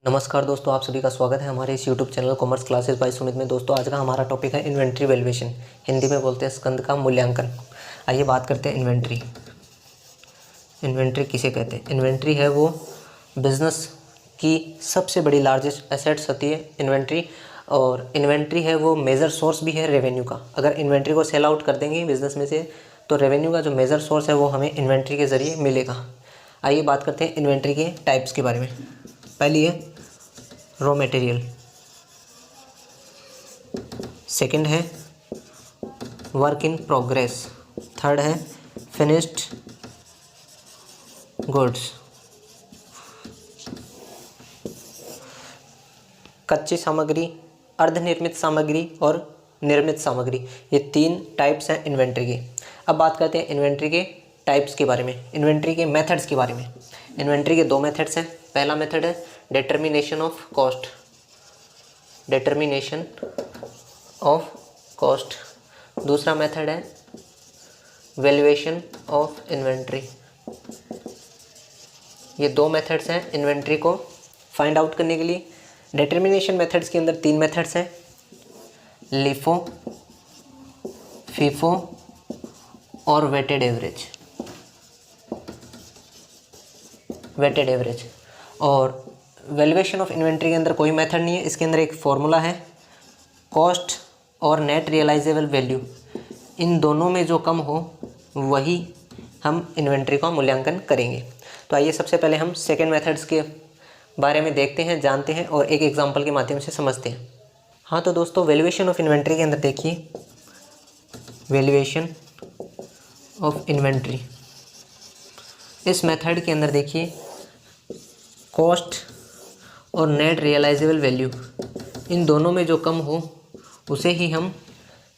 नमस्कार दोस्तों, आप सभी का स्वागत है हमारे इस YouTube channel commerce classes bye Sumit में। दोस्तों आज का हमारा टॉपिक है इन्वेंट्री वैल्यूएशन, हिंदी में बोलते हैं स्कंद का मूल्यांकन। आइए बात करते हैं इन्वेंट्री। इन्वेंट्री किसे कहते हैं? इन्वेंट्री है वो बिज़नेस की सबसे बड़ी लार्जेस्ट एसेट्स होती है इन्वेंट्री, और इन्वेंट्री है वो मेजर सोर्स भी है रेवेन्यू का। अगर इन्वेंट्री को सेल आउट कर देंगे बिज़नेस में से तो रेवेन्यू का जो मेजर सोर्स है वो हमें इन्वेंट्री के ज़रिए मिलेगा। आइए बात करते हैं इन्वेंट्री के टाइप्स के बारे में। पहली है रॉ मटेरियल, सेकंड है वर्क इन प्रोग्रेस, थर्ड है फिनिश्ड गुड्स, कच्ची सामग्री, अर्धनिर्मित सामग्री और निर्मित सामग्री। ये तीन टाइप्स हैं इन्वेंट्री के। अब बात करते हैं इन्वेंट्री के टाइप्स के बारे में, इन्वेंट्री के मेथड्स के बारे में। इन्वेंट्री के दो मेथड्स हैं। पहला मेथड है determination of cost, determination of cost. दूसरा मेथड है वैल्यूएशन ऑफ इन्वेंट्री। ये दो मेथड्स हैं इन्वेंट्री को फाइंड आउट करने के लिए। डिटर्मिनेशन मेथड्स के अंदर तीन मेथड्स हैं, लिफो, फीफो और वेटेड एवरेज। वेटेड एवरेज और वैल्यूएशन ऑफ इन्वेंट्री के अंदर कोई मेथड नहीं है। इसके अंदर एक फॉर्मूला है, कॉस्ट और नेट रियलाइजेबल वैल्यू, इन दोनों में जो कम हो वही हम इन्वेंट्री का मूल्यांकन करेंगे। तो आइए सबसे पहले हम सेकेंड मेथड्स के बारे में देखते हैं, जानते हैं और एक एग्जांपल के माध्यम से समझते हैं। हाँ तो दोस्तों, वैल्यूएशन ऑफ इन्वेंट्री के अंदर देखिए, वैल्यूएशन ऑफ इन्वेंट्री, इस मेथड के अंदर देखिए कॉस्ट और नेट रियलाइजेबल वैल्यू, इन दोनों में जो कम हो उसे ही हम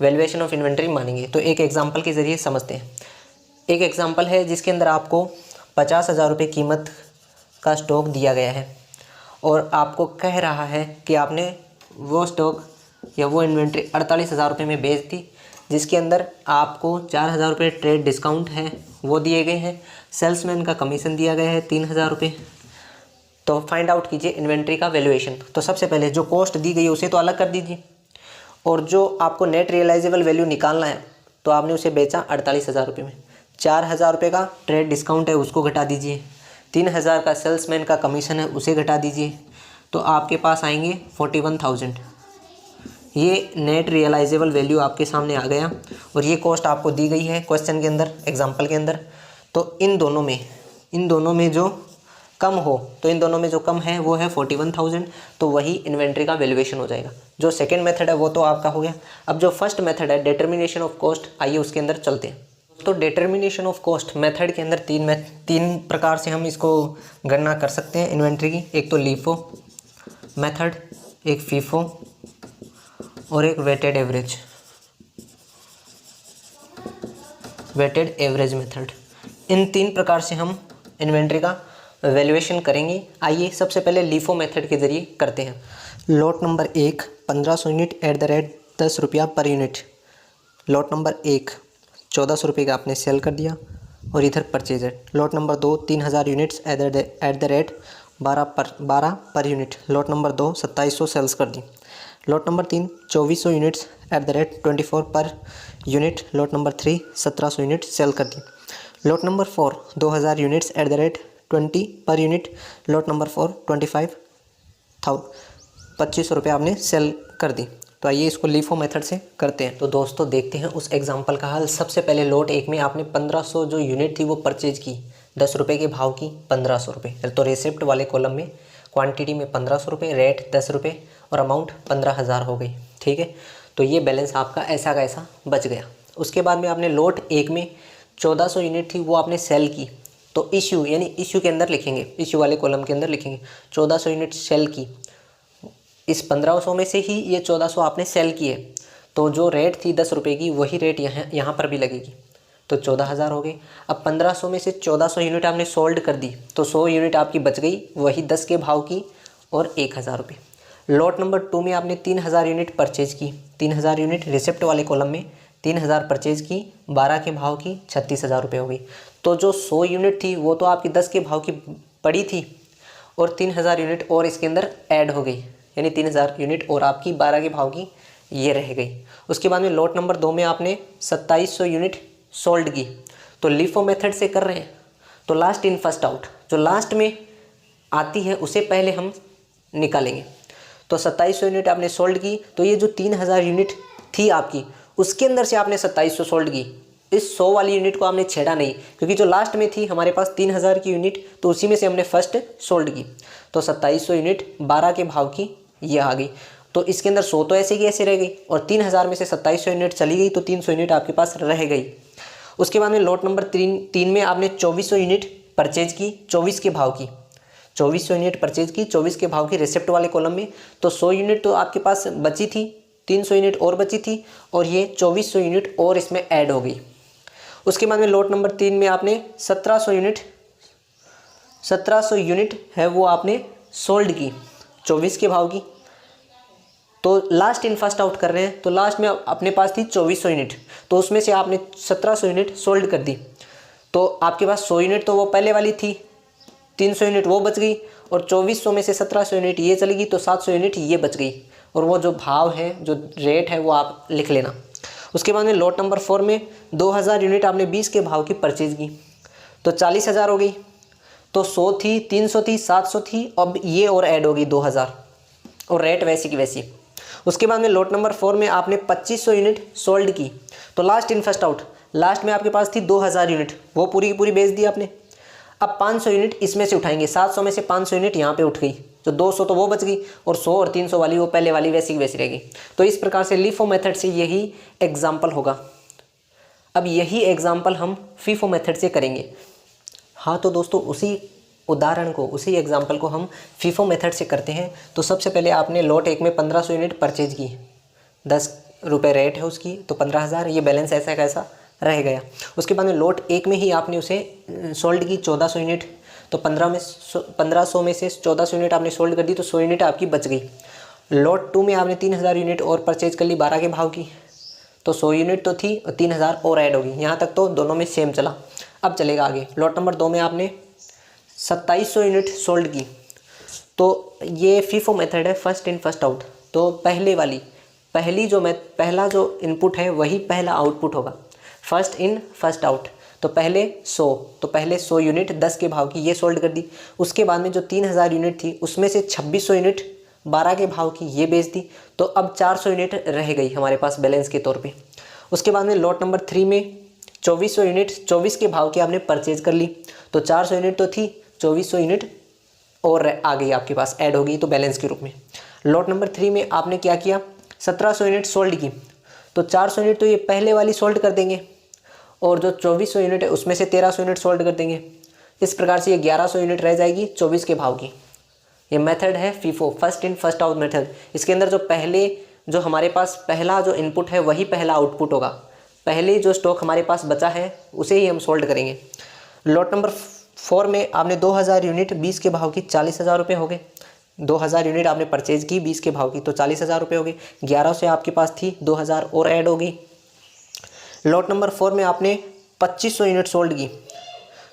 वैल्यूएशन ऑफ इन्वेंट्री मानेंगे। तो एक एग्जांपल के ज़रिए समझते हैं। एक एग्जांपल है जिसके अंदर आपको 50,000 रुपये कीमत का स्टॉक दिया गया है और आपको कह रहा है कि आपने वो स्टॉक या वो इन्वेंट्री 48,000 रुपये में बेच दी, जिसके अंदर आपको 4,000 रुपये ट्रेड डिस्काउंट है वो दिए गए हैं, सेल्समैन का कमीशन दिया गया है 3,000 रुपये। तो फाइंड आउट कीजिए इन्वेंट्री का वैल्यूएशन। तो सबसे पहले जो कॉस्ट दी गई है उसे तो अलग कर दीजिए, और जो आपको नेट रियलाइजेबल वैल्यू निकालना है तो आपने उसे बेचा 48,000 रुपये में, 4,000 रुपये का ट्रेड डिस्काउंट है उसको घटा दीजिए, 3,000 का सेल्समैन का कमीशन है उसे घटा दीजिए, तो आपके पास आएंगे 41,000। ये नेट रियलाइजेबल वैल्यू आपके सामने आ गया और ये कॉस्ट आपको दी गई है क्वेश्चन के अंदर, एग्जांपल के अंदर। तो इन दोनों में जो कम हो, तो इन दोनों में जो कम है वो है 41,000, तो वही इन्वेंट्री का वैल्यूएशन हो जाएगा। जो सेकंड मेथड है वो तो आपका हो गया। अब जो फर्स्ट मेथड है डिटर्मिनेशन ऑफ कॉस्ट, आइए उसके अंदर चलते हैं। तो डिटर्मिनेशन ऑफ कॉस्ट मेथड के अंदर तीन प्रकार से हम इसको गणना कर सकते हैं इन्वेंट्री की। एक तो लीफो मेथड, एक फीफो और एक वेटेड एवरेज मेथड। इन तीन प्रकार से हम इन्वेंट्री का वैल्यूएशन करेंगे। आइए सबसे पहले लीफो मेथड के ज़रिए करते हैं। Lot number 1 1500 unit eight the rate 10 रुपया पर यूनिट। लॉट नंबर 1 1400 रुपये का आपने सेल कर दिया और इधर परचेज है। Lot number 2 3,000 units at the rate 12 per unit. Lot number 2 2700 sales कर दी। Lot number 3 2400 units at the rate 24 per unit. Lot number 3 1700 unit sale कर दी। Lot number 4 2,000 units at the rate 20 per unit. Lot number 4 2500 रुपये आपने cell कर दी। तो आइए इसको लीफो मेथड से करते हैं। तो दोस्तों देखते हैं उस एग्जांपल का हल। सबसे पहले लॉट 1 में आपने 1500 जो यूनिट थी वो परचेज की, 10 रुपये के भाव की 1500 रुपये। तो रिसिप्ट वाले कॉलम में क्वांटिटी में 1500 रुपये, रेट 10 रुपये और अमाउंट 15,000 हो गई। ठीक है, तो ये बैलेंस आपका ऐसा का ऐसा बच गया। उसके बाद में आपने लॉट 1 में 1400 यूनिट थी वो आपने सेल की, तो इश्यू यानी इश्यू के अंदर लिखेंगे, इश्यू वाले कॉलम के अंदर लिखेंगे 1400 यूनिट सेल की। इस 1500 में से ही ये 1400 आपने सेल की है, तो जो रेट थी 10 रुपये की वही रेट यहाँ पर भी लगेगी, तो 14,000 हो गई। अब 1500 में से 1400 यूनिट आपने सोल्ड कर दी, तो 100 यूनिट आपकी बच गई, वही 10 के भाव की और 1,000 रुपये। लॉट नंबर 2 में आपने 3,000 यूनिट परचेज की, 3,000 यूनिट रिसिप्ट वाले कॉलम में 3,000 परचेज की, 12 के भाव की 36,000 रुपये हो गई। तो जो 100 यूनिट थी वो तो आपकी 10 के भाव की पड़ी थी और 3000 यूनिट और इसके अंदर ऐड हो गई, यानी 3000 यूनिट और आपकी 12 के भाव की ये रह गई। उसके बाद में लॉट नंबर 2 में आपने 2700 यूनिट सोल्ड की। तो लीफो मेथड से कर रहे हैं तो लास्ट इन फर्स्ट आउट जो लास्ट में आती है उसे पहले हम निकालेंगे। तो 2700 यूनिट आपने सोल्ड की, तो ये जो 3000 यूनिट थी आपकी उसके अंदर से आपने 2700 सोल्ड की। इस 100 वाली यूनिट को आपने छेड़ा नहीं, क्योंकि जो लास्ट में थी हमारे पास 3000 की यूनिट, तो उसी में से हमने फर्स्ट सोल्ड की। तो 2700 यूनिट 12 के भाव की ये आ गई। तो इसके अंदर 100 तो ऐसे की ऐसे रह गई और 3000 में से 2700 यूनिट चली गई, तो 300 यूनिट आपके पास रह गई। उसके बाद में लॉट नंबर 3 में आपने 2400 यूनिट परचेज की 24 के भाव की। 2400 यूनिट परचेज की 24 के भाव की रिसिप्ट वाले कॉलम में। तो 100 यूनिट तो आपके पास बची थी, 300 यूनिट और बची थी और ये 2400 यूनिट और इसमें ऐड हो गई। उसके बाद में लॉट नंबर 3 में आपने 1700 यूनिट है वो आपने सोल्ड की 24 के भाव की। तो लास्ट इन फर्स्ट आउट कर रहे हैं, तो लास्ट में अपने पास थी 2400 यूनिट, तो उसमें से आपने 1700 यूनिट सोल्ड कर दी। तो आपके पास 100 यूनिट तो वो पहले वाली थी, 300 यूनिट वो बच गई और 2400 में से 1700 यूनिट ये चली गई, तो 700 यूनिट ये बच गई। और वो जो भाव है, जो रेट है वो आप लिख लेना। उसके बाद में लॉट नंबर 4 में 2000 यूनिट आपने 20 के भाव की परचेज की, तो 40,000 हो गई। तो 100 थी, 300 थी, 700 थी, अब ये और ऐड होगी 2000 और रेट वैसी की वैसी। उसके बाद में लॉट नंबर 4 में आपने 2500 यूनिट सोल्ड की। तो last in first out, last में आपके पास थी 2000 यूनिट, वो पूरी की पूरी बेच दी आपने। अब 500 यूनिट इसमें से उठाएंगे, 700 में से 500 यूनिट यहाँ पे उठ गई, तो 200 तो वो बच गई और 100 और 300 वाली वो पहले वाली वैसी की वैसी रहेगी। तो इस प्रकार से लीफो मेथड से यही एग्जाम्पल होगा। अब यही एग्जाम्पल हम फीफो मेथड से करेंगे। हाँ तो दोस्तों उसी उदाहरण को, उसी एग्जाम्पल को हम फीफो मेथड से करते हैं। तो सबसे पहले आपने लॉट 1 में 1500 यूनिट परचेज की, 10 रुपये रेट है उसकी, तो 15,000, ये बैलेंस ऐसा कैसा रह गया। उसके बाद में लॉट 1 में ही आपने उसे सोल्ड की 1400 यूनिट, तो 1500 में से 1400 यूनिट आपने सोल्ड कर दी, तो 100 यूनिट आपकी बच गई। लॉट 2 में आपने 3000 यूनिट और परचेज कर ली 12 के भाव की, तो 100 यूनिट तो थी और 3000 और ऐड होगी। यहाँ तक तो दोनों में सेम चला। अब चलेगा आगे, लॉट नंबर 2 में आपने 2700 यूनिट सोल्ड की। तो ये फीफो मेथड है, फर्स्ट इन फर्स्ट आउट। तो पहला जो इनपुट है वही पहला आउटपुट होगा, फर्स्ट इन फर्स्ट आउट। तो पहले 100 यूनिट 10 के भाव की ये सोल्ड कर दी। उसके बाद में जो 3000 यूनिट थी उसमें से 2600 यूनिट 12 के भाव की ये बेच दी, तो अब 400 यूनिट रह गई हमारे पास बैलेंस के तौर पे। उसके बाद में लॉट नंबर 3 में 2400 यूनिट 24 के भाव की आपने परचेज कर ली, तो 400 यूनिट तो थी, 2400 यूनिट और आ गई आपके पास, ऐड हो गई, तो बैलेंस के रूप में। लॉट नंबर 3 में आपने क्या किया, 1700 यूनिट सोल्ड की, तो 400 यूनिट तो ये पहले वाली सोल्ड कर देंगे और जो 2400 यूनिट है उसमें से 1300 यूनिट सोल्ड कर देंगे। इस प्रकार से ये 1100 यूनिट रह जाएगी 24 के भाव की। ये मेथड है FIFO, first in first out method. इसके अंदर जो हमारे पास पहला जो इनपुट है वही पहला आउटपुट होगा। पहले जो स्टॉक हमारे पास बचा है उसे ही हम सोल्ड करेंगे। लॉट नंबर 4 में आपने 2000 यूनिट 20 के भाव की 40,000 रुपये हो गए। 2000 यूनिट आपने परचेज की 20 के भाव की, तो 40,000 रुपये हो गए। 1100 आपके पास थी, 2000 और ऐड हो गई। लॉट नंबर 4 में आपने 2500 यूनिट सोल्ड की,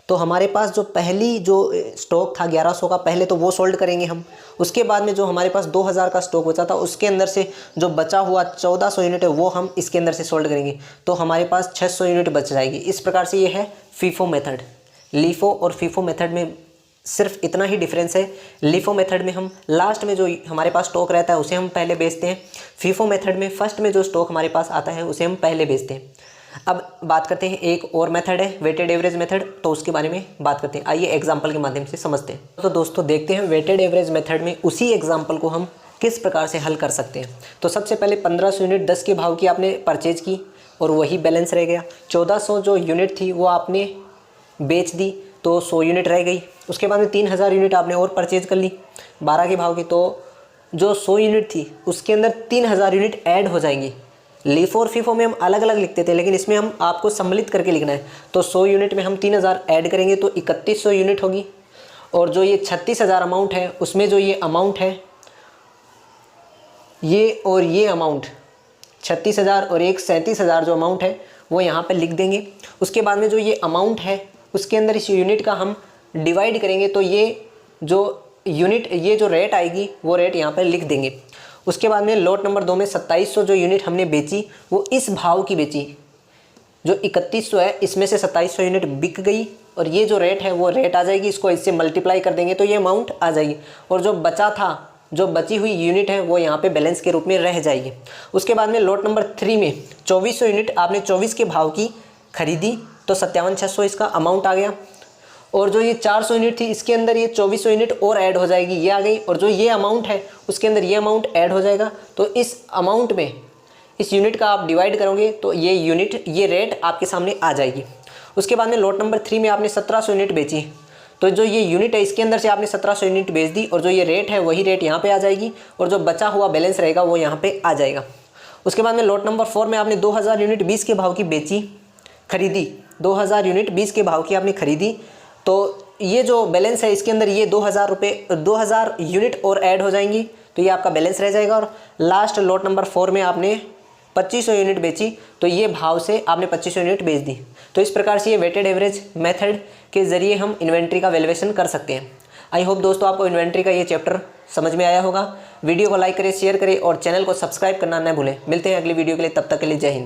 तो हमारे पास जो पहली जो स्टॉक था 1100 का, पहले तो वो सोल्ड करेंगे हम। उसके बाद में जो हमारे पास 2000 का स्टॉक बचा था उसके अंदर से जो बचा हुआ 1400 यूनिट है वो हम इसके अंदर से सोल्ड करेंगे, तो हमारे पास 600 यूनिट बच जाएगी। इस प्रकार से ये है फीफो मेथड। लीफो और फीफो मेथड में सिर्फ इतना ही डिफरेंस है। लीफो मेथड में हम लास्ट में जो हमारे पास स्टॉक रहता है उसे हम पहले बेचते हैं। फीफो मेथड में फर्स्ट में जो स्टॉक हमारे पास आता है उसे हम पहले बेचते हैं। अब बात करते हैं, एक और मेथड है वेटेड एवरेज मेथड, तो उसके बारे में बात करते हैं। आइए एग्जांपल के माध्यम से समझते हैं। तो दोस्तों देखते हैं वेटेड एवरेज मेथड में उसी एग्जांपल को हम किस प्रकार से हल कर सकते हैं। तो सबसे पहले 1500 यूनिट 10 के भाव की आपने परचेज की और वही बैलेंस रह गया। 1400 जो यूनिट थी वो आपने बेच दी, तो 100 यूनिट रह गई। उसके बाद में 3000 यूनिट आपने और परचेज कर ली 12 के भाव की, तो जो 100 यूनिट थी उसके अंदर 3000 यूनिट ऐड हो जाएंगी। लीफो और फीफो में हम अलग अलग लिखते थे, लेकिन इसमें हम आपको सम्मिलित करके लिखना है। तो 100 यूनिट में हम 3000 ऐड करेंगे तो 3100 यूनिट होगी। और जो ये 36,000 अमाउंट है उसमें जो ये अमाउंट है ये और ये अमाउंट 36,000 और एक 37,000 जो अमाउंट है वो यहाँ पे लिख देंगे। उसके बाद में जो ये अमाउंट है उसके अंदर इस यूनिट का हम डिवाइड करेंगे, तो ये जो यूनिट ये जो रेट आएगी वो रेट यहाँ पर लिख देंगे। उसके बाद में लॉट नंबर 2 में 2700 जो यूनिट हमने बेची वो इस भाव की बेची, जो 3100 है इसमें से 2700 यूनिट बिक गई और ये जो रेट है वो रेट आ जाएगी, इसको इससे मल्टीप्लाई कर देंगे तो ये अमाउंट आ जाएगी। और जो बचा था, जो बची हुई यूनिट है वो यहाँ पे बैलेंस के रूप में रह जाएगी। उसके बाद में लॉट नंबर 3 में 2400 यूनिट आपने 24 के भाव की खरीदी तो 57,600 इसका अमाउंट आ गया। और जो ये 400 यूनिट थी इसके अंदर ये 2400 यूनिट और ऐड हो जाएगी, ये आ गई। और जो ये अमाउंट है उसके अंदर ये अमाउंट ऐड हो जाएगा। तो इस अमाउंट में इस यूनिट का आप डिवाइड करोगे तो ये यूनिट, ये रेट आपके सामने आ जाएगी। उसके बाद में लॉट नंबर 3 में आपने 1700 यूनिट बेची तो जो ये यूनिट है इसके अंदर से आपने 1700 यूनिट बेच दी और जो ये रेट है वही रेट यहाँ पे आ जाएगी और जो बचा हुआ बैलेंस रहेगा वो यहाँ पे आ जाएगा। उसके बाद में लॉट नंबर 4 में आपने 2000 यूनिट 20 के भाव की बेची, खरीदी, 2000 यूनिट 20 के भाव की आपने खरीदी तो ये जो बैलेंस है इसके अंदर ये 2000 यूनिट और ऐड हो जाएंगी तो ये आपका बैलेंस रह जाएगा। और लास्ट लॉट नंबर 4 में आपने 2500 यूनिट बेची तो ये भाव से आपने 2500 यूनिट बेच दी। तो इस प्रकार से ये वेटेड एवरेज मेथड के ज़रिए हम इन्वेंट्री का वैल्यूएशन कर सकते हैं। आई होप दोस्तों आपको इन्वेंट्री का ये चैप्टर समझ में आया होगा। वीडियो को लाइक करें, शेयर करें और चैनल को सब्सक्राइब करना न भूलें। मिलते हैं अगली वीडियो के लिए, तब तक के लिए जय हिंद।